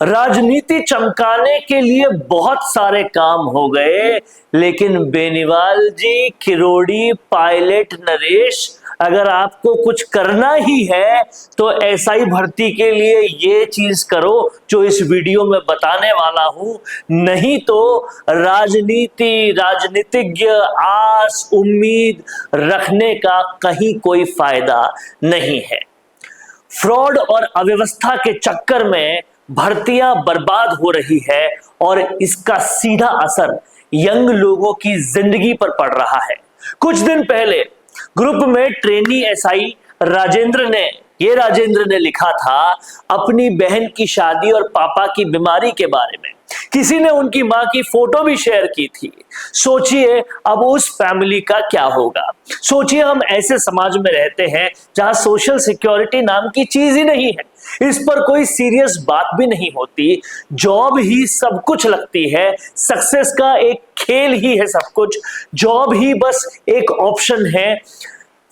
राजनीति चमकाने के लिए बहुत सारे काम हो गए, लेकिन बेनीवाल जी, किरोड़ी, पायलट, नरेश, अगर आपको कुछ करना ही है तो एसआई भर्ती के लिए ये चीज करो जो इस वीडियो में बताने वाला हूं। नहीं तो राजनीति, राजनीतिज्ञ आस उम्मीद रखने का कहीं कोई फायदा नहीं है। फ्रॉड और अव्यवस्था के चक्कर में भर्तियां बर्बाद हो रही है और इसका सीधा असर यंग लोगों की जिंदगी पर पड़ रहा है। कुछ दिन पहले ग्रुप में ट्रेनी एसआई राजेंद्र ने लिखा था अपनी बहन की शादी और पापा की बीमारी के बारे में। किसी ने उनकी मां की फोटो भी शेयर की थी। सोचिए अब उस फैमिली का क्या होगा। सोचिए हम ऐसे समाज में रहते हैं जहां सोशल सिक्योरिटी नाम की चीज ही नहीं है, इस पर कोई सीरियस बात भी नहीं होती, जॉब ही सब कुछ लगती है, सक्सेस का एक खेल ही है सब कुछ, जॉब ही बस एक ऑप्शन है।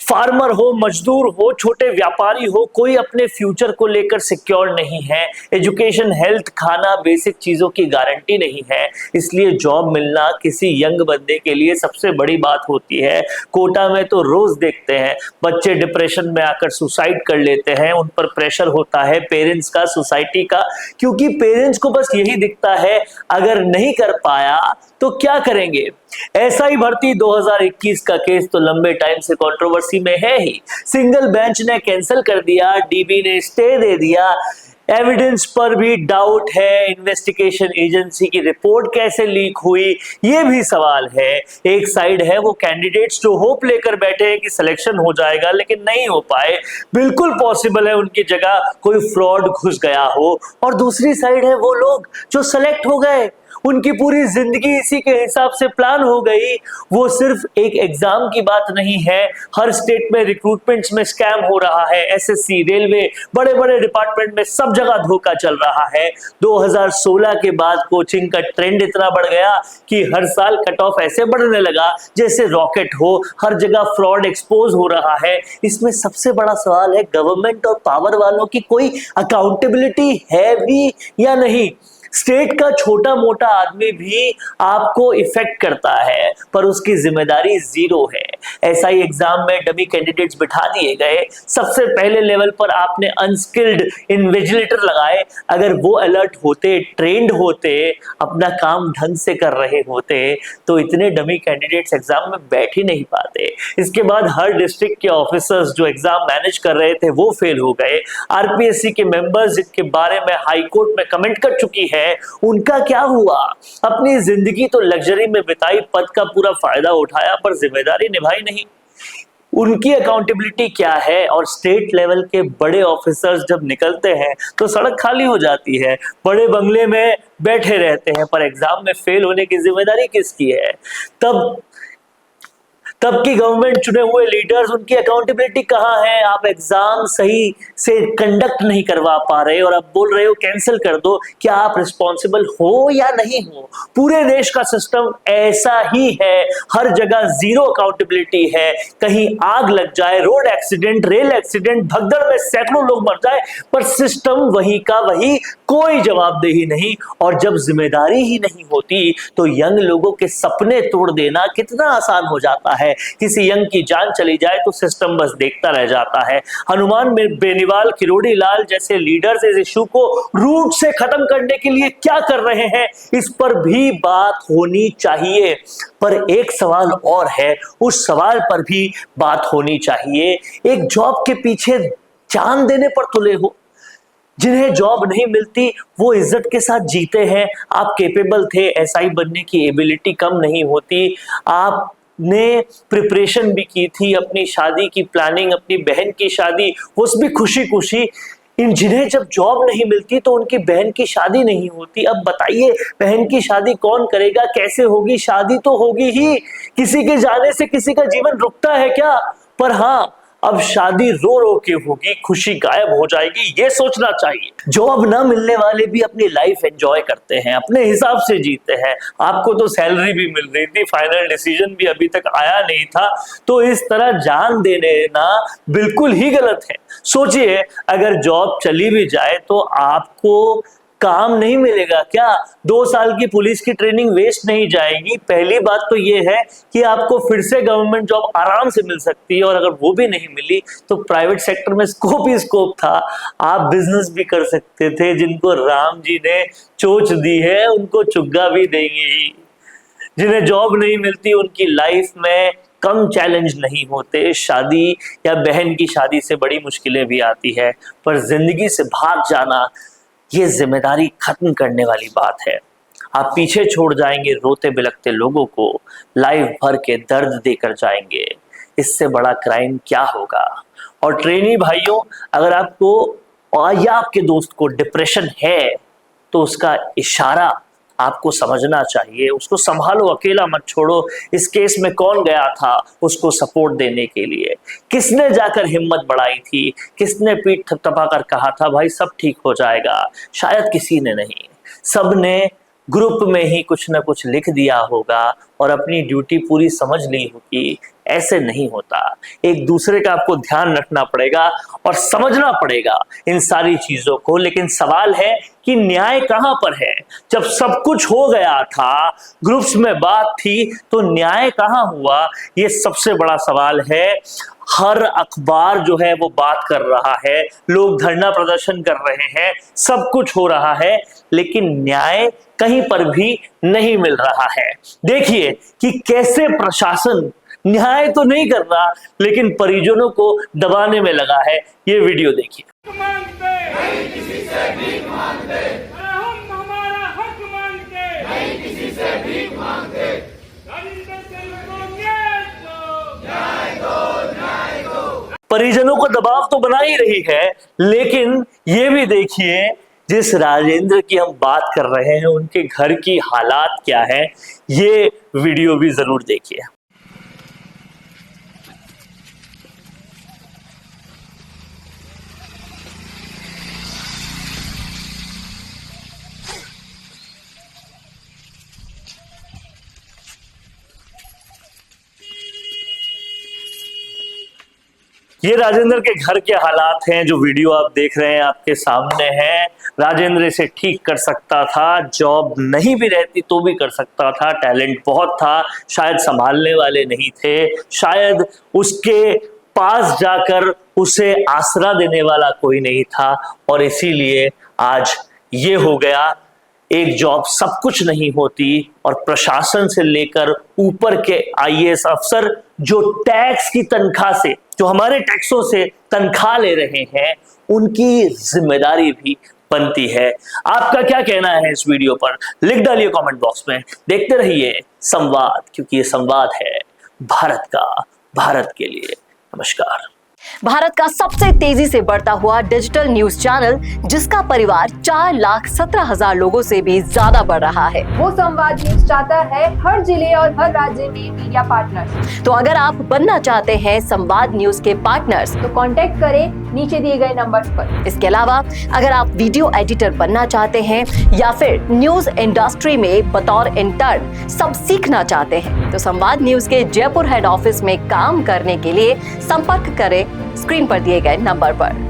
फार्मर हो, मजदूर हो, छोटे व्यापारी हो, कोई अपने फ्यूचर को लेकर सिक्योर नहीं है। एजुकेशन, हेल्थ, खाना, बेसिक चीजों की गारंटी नहीं है, इसलिए जॉब मिलना किसी यंग बंदे के लिए सबसे बड़ी बात होती है। कोटा में तो रोज देखते हैं बच्चे डिप्रेशन में आकर सुसाइड कर लेते हैं। उन पर प्रेशर होता है पेरेंट्स का, सोसाइटी का, क्योंकि पेरेंट्स को बस यही दिखता है अगर नहीं कर पाया तो क्या करेंगे। एसआई भर्ती 2021 का केस तो लंबे टाइम से कंट्रोवर्सी में है ही। सिंगल बेंच ने कैंसिल कर दिया, डीबी ने स्टे दे दिया, एविडेंस पर भी डाउट है, इन्वेस्टिगेशन एजेंसी की रिपोर्ट कैसे लीक हुई ये भी सवाल है। एक साइड है वो कैंडिडेट्स जो होप लेकर बैठे हैं कि सिलेक्शन हो जाएगा लेकिन नहीं हो पाए, बिल्कुल पॉसिबल है उनकी जगह कोई फ्रॉड घुस गया हो, और दूसरी साइड है वो लोग जो सेलेक्ट हो गए, उनकी पूरी जिंदगी इसी के हिसाब से प्लान हो गई। वो सिर्फ एक एग्जाम की बात नहीं है, हर स्टेट में रिक्रूटमेंट्स में स्कैम हो रहा है, एसएससी, रेलवे, बड़े बड़े डिपार्टमेंट में सब जगह धोखा चल रहा है। 2016 के बाद कोचिंग का ट्रेंड इतना बढ़ गया कि हर साल कट ऑफ ऐसे बढ़ने लगा जैसे रॉकेट हो, हर जगह फ्रॉड एक्सपोज हो रहा है। इसमें सबसे बड़ा सवाल है गवर्नमेंट और पावर वालों की कोई अकाउंटेबिलिटी है भी या नहीं। स्टेट का छोटा मोटा आदमी भी आपको इफेक्ट करता है पर उसकी जिम्मेदारी जीरो है। एसआई एग्जाम में डमी कैंडिडेट्स बिठा दिए गए, सबसे पहले लेवल पर आपने अनस्किल्ड इन्विजिलेटर लगाए। अगर वो अलर्ट होते, ट्रेंड होते, अपना काम ढंग से कर रहे होते तो इतने डमी कैंडिडेट्स एग्जाम में बैठ ही नहीं पाते। इसके बाद हर डिस्ट्रिक्ट के ऑफिसर्स जो एग्जाम मैनेज कर रहे थे वो फेल हो गए। आरपीएससी के मेंबर्स जिनके बारे में हाई कोर्ट में कमेंट कर चुकी है उनका क्या हुआ। अपनी जिंदगी तो लग्जरी में बिताई, पद का पूरा फायदा उठाया पर जिम्मेदारी निभाई नहीं। उनकी अकाउंटेबिलिटी क्या है। और स्टेट लेवल के बड़े ऑफिसर्स जब निकलते हैं तो सड़क खाली हो जाती है, बड़े बंगले में बैठे रहते हैं, पर एग्जाम में फेल होने की जिम्मेदारी किसकी है। तब की गवर्नमेंट चुने हुए लीडर्स, उनकी अकाउंटेबिलिटी कहां है। आप एग्जाम सही से कंडक्ट नहीं करवा पा रहे और आप बोल रहे हो कैंसिल कर दो। क्या आप रिस्पॉन्सिबल हो या नहीं हो। पूरे देश का सिस्टम ऐसा ही है, हर जगह जीरो अकाउंटेबिलिटी है। कहीं आग लग जाए, रोड एक्सीडेंट, रेल एक्सीडेंट, भगदड़ में सैकड़ों लोग मर जाए, पर सिस्टम वही का वही, कोई जवाबदेही नहीं। और जब जिम्मेदारी ही नहीं होती तो यंग लोगों के सपने तोड़ देना कितना आसान हो जाता है। किसी यंग की जान चली जाए तो सिस्टम बस देखता रह जाता है। हनुमान में बेनीवाल, किरोड़ी लाल जैसे लीडर्स इस इशू को रूट से खत्म करने के लिए क्या कर रहे हैं इस पर भी बात होनी चाहिए। पर एक सवाल और है, उस सवाल पर भी बात होनी चाहिए। एक जॉब के पीछे जान देने पर तुले हो, जिन्हें जॉब नहीं मिलती वो इज्जत के साथ जीते हैं। आप कैपेबल थे, एसआई बनने की एबिलिटी कम नहीं होती, आपने प्रिपरेशन भी की थी, अपनी शादी की प्लानिंग, अपनी बहन की शादी, वो भी खुशी खुशी। इन जिन्हें जब जॉब नहीं मिलती तो उनकी बहन की शादी नहीं होती। अब बताइए बहन की शादी कौन करेगा, कैसे होगी। शादी तो होगी ही, किसी के जाने से किसी का जीवन रुकता है क्या। पर हाँ, अब शादी रो रो के होगी, खुशी गायब हो जाएगी, ये सोचना चाहिए। जॉब ना मिलने वाले भी अपनी लाइफ एंजॉय करते हैं, अपने हिसाब से जीते हैं। आपको तो सैलरी भी मिल रही थी, फाइनल डिसीजन भी अभी तक आया नहीं था, तो इस तरह जान दे देना बिल्कुल ही गलत है। सोचिए अगर जॉब चली भी जाए तो आपको काम नहीं मिलेगा क्या? 2 साल की पुलिस की ट्रेनिंग वेस्ट नहीं जाएगी? पहली बात तो ये है कि आपको फिर से गवर्नमेंट जॉब आराम से मिल सकती है, और अगर वो भी नहीं मिली तो प्राइवेट सेक्टर में स्कोप ही स्कोप था। आप बिजनेस भी कर सकते थे। जिनको राम जी ने चोच दी है उनको चुग्गा भी देंगे ही। जिन्हें जॉब नहीं मिलती उनकी लाइफ में कम चैलेंज नहीं होते। शादी या बहन की शादी से बड़ी मुश्किलें भी आती है, पर जिंदगी से भाग जाना ये जिम्मेदारी खत्म करने वाली बात है। आप पीछे छोड़ जाएंगे रोते बिलखते लोगों को, लाइफ भर के दर्द देकर जाएंगे। इससे बड़ा क्राइम क्या होगा? और ट्रेनी भाइयों, अगर आपको या आपके दोस्त को डिप्रेशन है तो उसका इशारा आपको समझना चाहिए। उसको संभालो, अकेला मत छोड़ो। इस केस में कौन गया था उसको सपोर्ट देने के लिए? किसने जाकर हिम्मत बढ़ाई थी? किसने पीठ थपथपा कर कहा था भाई सब ठीक हो जाएगा? शायद किसी ने नहीं, सबने ग्रुप में ही कुछ ना कुछ लिख दिया होगा और अपनी ड्यूटी पूरी समझ ली होगी। ऐसे नहीं होता। एक दूसरे का आपको ध्यान रखना पड़ेगा और समझना पड़ेगा इन सारी चीजों को। लेकिन सवाल है कि न्याय कहां पर है? जब सब कुछ हो गया था, ग्रुप्स में बात थी, तो न्याय कहां हुआ? ये सबसे बड़ा सवाल है। हर अखबार जो है वो बात कर रहा है, लोग धरना प्रदर्शन कर रहे हैं, सब कुछ हो रहा है, लेकिन न्याय कहीं पर भी नहीं मिल रहा है। देखिए कि कैसे प्रशासन न्याय तो नहीं कर रहा लेकिन परिजनों को दबाने में लगा है। ये वीडियो देखिए। नहीं किसी से भीख मांगते, हम हमारा हक मांगते, नहीं किसी से भीख मांगते। परिजनों को दबाव तो बना ही रही है, लेकिन ये भी देखिए जिस राजेंद्र की हम बात कर रहे हैं उनके घर की हालात क्या है। ये वीडियो भी जरूर देखिए। ये राजेंद्र के घर के हालात हैं। जो वीडियो आप देख रहे हैं आपके सामने है। राजेंद्र इसे ठीक कर सकता था, जॉब नहीं भी रहती तो भी कर सकता था, टैलेंट बहुत था, शायद संभालने वाले नहीं थे, शायद उसके पास जाकर उसे आसरा देने वाला कोई नहीं था, और इसीलिए आज ये हो गया। एक जॉब सब कुछ नहीं होती, और प्रशासन से लेकर ऊपर के आईएएस अफसर जो टैक्स की तनख्वाह से, जो हमारे टैक्सों से तनख्वाह ले रहे हैं, उनकी जिम्मेदारी भी बनती है। आपका क्या कहना है इस वीडियो पर? लिख डालिए कमेंट बॉक्स में। देखते रहिए संवाद, क्योंकि ये संवाद है भारत का, भारत के लिए। नमस्कार। भारत का सबसे तेजी से बढ़ता हुआ डिजिटल न्यूज चैनल, जिसका परिवार 4,17,000 लोगों से भी ज्यादा बढ़ रहा है। वो संवाद न्यूज चाहता है हर जिले और हर राज्य में मीडिया पार्टनर्स। तो अगर आप बनना चाहते हैं संवाद न्यूज के पार्टनर्स, तो कांटेक्ट करें नीचे दिए गए नंबर्स पर। इसके अलावा अगर आप वीडियो एडिटर बनना चाहते हैं या फिर न्यूज इंडस्ट्री में बतौर इंटर्न सब सीखना चाहते हैं, तो संवाद न्यूज के जयपुर हेड ऑफिस में काम करने के लिए संपर्क करें स्क्रीन पर दिए गए नंबर पर।